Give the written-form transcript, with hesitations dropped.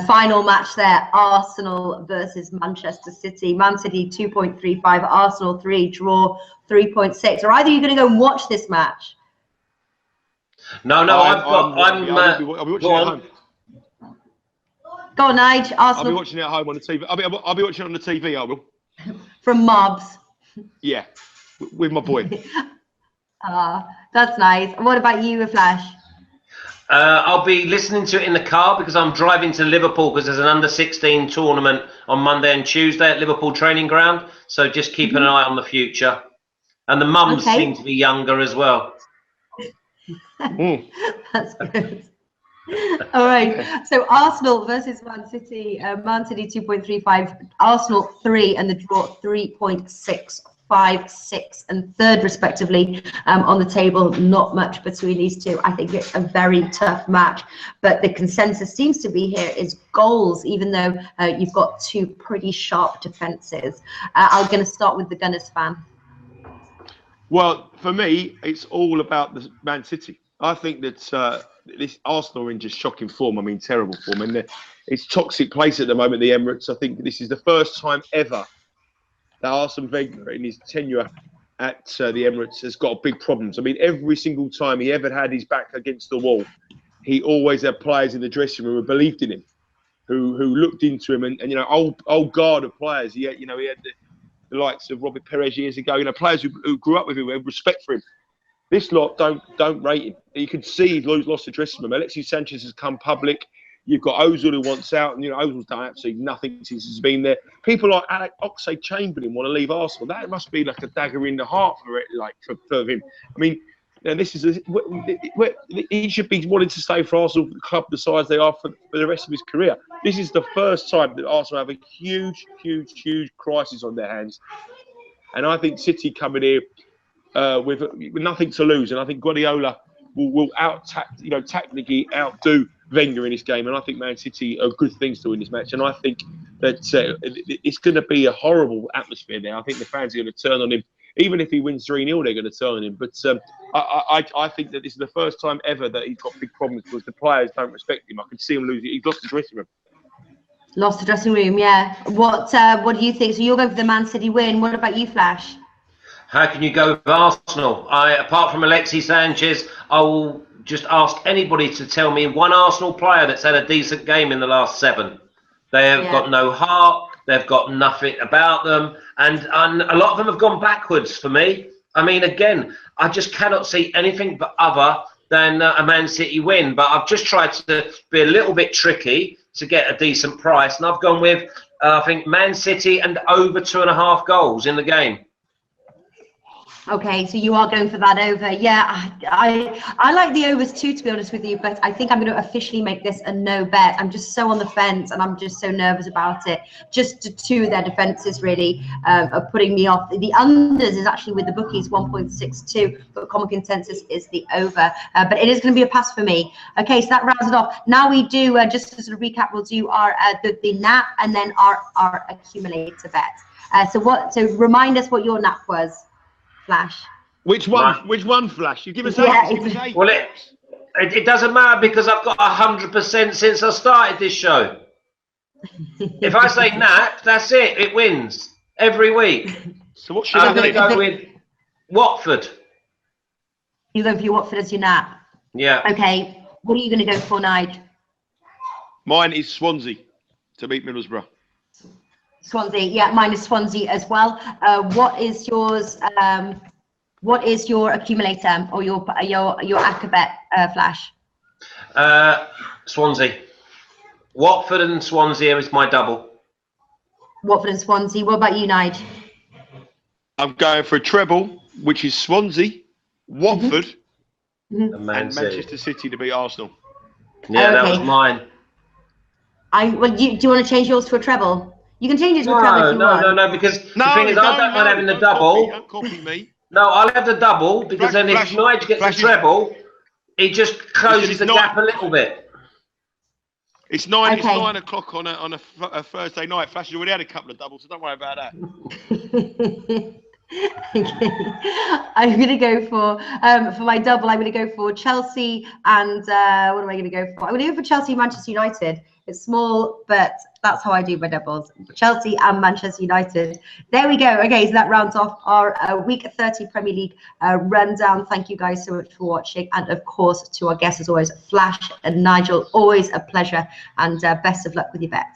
Final match there, Arsenal versus Manchester City. Man City 2.35, Arsenal 3, draw 3.6. Are either of you going to go and watch this match? No, I'll be watching it at home. Go on, Nigel. Arsenal. I'll be watching it at home on the TV. I'll be watching it on the TV, I will. From Mobs. Yeah, with my boy. That's nice. What about you, Flash? I'll be listening to it in the car because I'm driving to Liverpool because there's an under-16 tournament on Monday and Tuesday at Liverpool training ground. So just keep an eye on the future. And the mums seem to be younger as well. That's good. All right. So Arsenal versus Man City. Man City 2.35, Arsenal 3, and the draw 3.6. 5, 6, and 3rd respectively on the table. Not much between these two. I think it's a very tough match, but the consensus seems to be here is goals, even though you've got two pretty sharp defenses. I'm going to start with the Gunners fan. Well, for me, it's all about the Man City. I think that this Arsenal are in just shocking form. I mean, terrible form. And it's toxic place at the moment, the Emirates. I think this is the first time ever that Arsene Wenger, in his tenure at the Emirates, has got big problems. I mean, every single time he ever had his back against the wall, he always had players in the dressing room who believed in him, who looked into him, and you know, old guard of players. He had the likes of Robert Perez years ago. You know, players who grew up with him, who had respect for him. This lot don't rate him. You can see he's lost the dressing room. Alexis Sanchez has come public. You've got Ozil who wants out, and you know Ozil's done absolutely nothing since he's been there. People like Oxlade-Chamberlain want to leave Arsenal. That must be like a dagger in the heart for it, like for him. I mean, and this is he should be wanting to stay for Arsenal, the club the size they are for the rest of his career. This is the first time that Arsenal have a huge crisis on their hands, and I think City coming here with nothing to lose, and I think Guardiola will tactically outdo Wenger in this game, and I think Man City are good things to win this match, and I think that it's going to be a horrible atmosphere there. I think the fans are going to turn on him. Even if he wins 3-0, they're going to turn on him. But I think that this is the first time ever that he's got big problems because the players don't respect him. I can see him losing. He's lost the dressing room. Lost the dressing room, yeah. What do you think? So you're going for the Man City win. What about you, Flash? How can you go with Arsenal? Apart from Alexis Sanchez, I will just ask anybody to tell me one Arsenal player that's had a decent game in the last 7. They have got no heart. They've got nothing about them. And a lot of them have gone backwards for me. I mean, again, I just cannot see anything but other than a Man City win. But I've just tried to be a little bit tricky to get a decent price. And I've gone with, I think, Man City and over 2.5 goals in the game. Okay, so you are going for that over. Yeah, I like the overs too, to be honest with you, but I think I'm going to officially make this a no bet. I'm just so on the fence and I'm just so nervous about it. Just two of their defences really are putting me off. The unders is actually with the bookies 1.62, but common consensus is the over. But it is going to be a pass for me. Okay, so that rounds it off. Now we do, just to sort of recap, we'll do our the nap and then our accumulator bet. So remind us what your nap was. Flash. Which one? Which one, Flash? You give us 8. Well, it doesn't matter because I've got 100% since I started this show. If I say nap, that's it. It wins every week. So what should I'm going to go with Watford. You go for your Watford as your nap. Yeah. Okay. What are you going to go for, Nigel? Mine is Swansea to beat Middlesbrough. Swansea, yeah, mine is Swansea as well. What is yours? What is your accumulator or your Acabet, Flash? Swansea. Watford and Swansea is my double. Watford and Swansea. What about you, Nigel? I'm going for a treble, which is Swansea, Watford, and Manchester City to beat Arsenal. Yeah, that was mine. Do you want to change yours to a treble? You can change it to a treble if you want. No, because the thing is, I don't mind having the double. Don't copy me. No, I'll have the double because then if Nigel gets the treble, he just closes the gap a little bit. It's 9 o'clock on a Thursday night. Flash has already had a couple of doubles, so don't worry about that. Okay. I'm going to go for my double. I'm going to go for Chelsea and what am I going to go for? I'm going to go for Chelsea, Manchester United. It's small, but that's how I do my doubles. Chelsea and Manchester United. There we go. Okay, so that rounds off our Week 30 Premier League rundown. Thank you guys so much for watching. And of course, to our guests, as always, Flash and Nigel, always a pleasure. And best of luck with your bets.